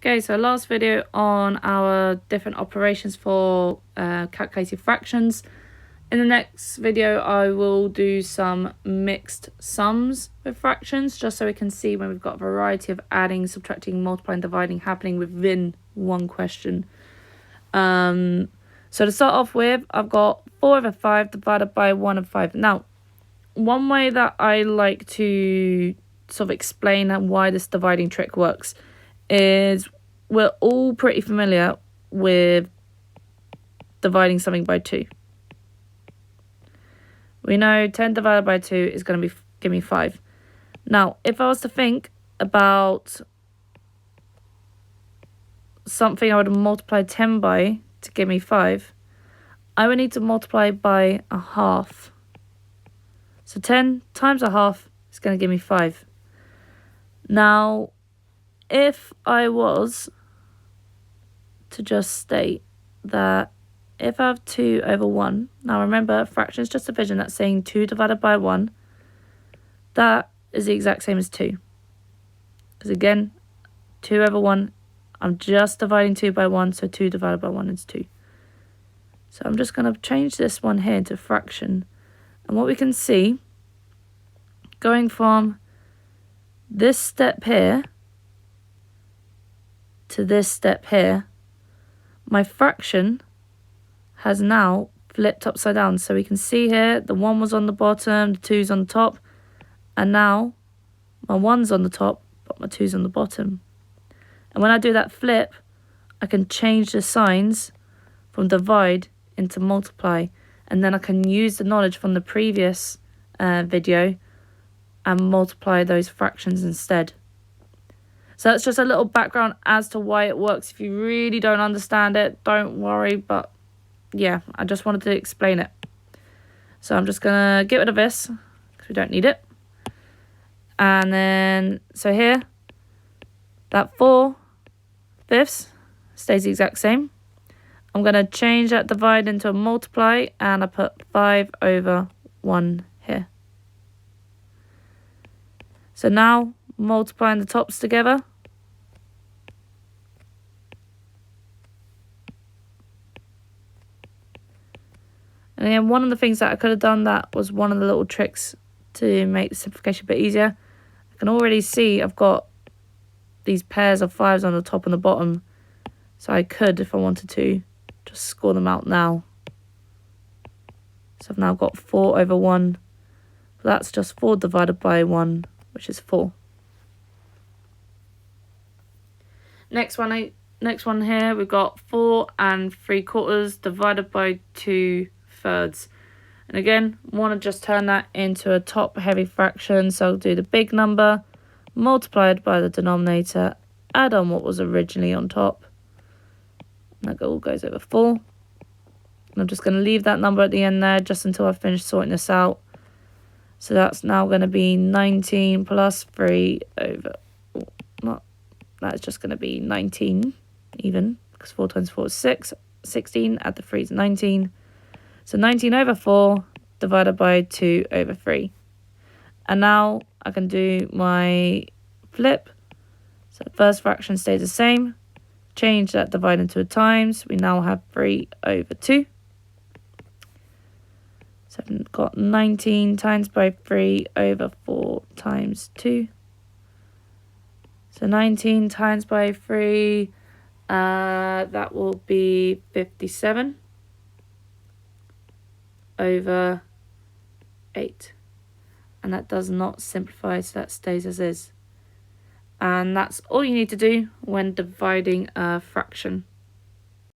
Okay, so last video on our different operations for calculating fractions. In the next video, I will do some mixed sums with fractions, just so we can see when we've got a variety of adding, subtracting, multiplying, dividing happening within one question. So to start off with, I've got 4 over 5 divided by 1 over 5. Now, one way that I like to sort of explain why this dividing trick works is we're all pretty familiar with dividing something by 2. We know 10 divided by 2 is going to give me 5. Now, if I was to think about something I would multiply 10 by to give me 5, I would need to multiply by a half. So 10 times a half is going to give me 5. Now, if I was to just state that if I have 2 over 1, now remember, fraction is just division, that's saying 2 divided by 1, that is the exact same as 2. Because again, 2 over 1, I'm just dividing 2 by 1, so 2 divided by 1 is 2. So I'm just going to change this one here to fraction. And what we can see, going from this step here to this step here, my fraction has now flipped upside down. So we can see here the 1 was on the bottom, the 2's on the top, and now my 1's on the top, but my 2's on the bottom. And when I do that flip, I can change the signs from divide into multiply, and then I can use the knowledge from the previous video and multiply those fractions instead. So that's just a little background as to why it works. If you really don't understand it, don't worry, but yeah, I just wanted to explain it. So I'm just going to get rid of this because we don't need it. And then, so here, that 4/5 stays the exact same. I'm going to change that divide into a multiply, and I put 5 over 1 here. So now, multiplying the tops together, and again, one of the things that I could have done, that was one of the little tricks to make the simplification a bit easier. I can already see I've got these pairs of 5s on the top and the bottom. So I could, if I wanted to, just score them out now. So I've now got 4 over 1. That's just 4 divided by 1, which is 4. Next one here, we've got 4 3/4 divided by 2/3. And again, I want to just turn that into a top heavy fraction. So I'll do the big number multiplied by the denominator, add on what was originally on top. And that all goes over 4. And I'm just going to leave that number at the end there just until I finish sorting this out. So that's now going to be 19 plus 3 over... That's just going to be 19 even, because 4 times 4 is 6. 16, add the 3 is 19. So 19 over 4 divided by 2 over 3. And now I can do my flip. So the first fraction stays the same. Change that divide into a times. We now have 3 over 2. So I've got 19 times by 3 over 4 times 2. So 19 times by 3, that will be 57 over 8. And that does not simplify, so that stays as is. And that's all you need to do when dividing a fraction.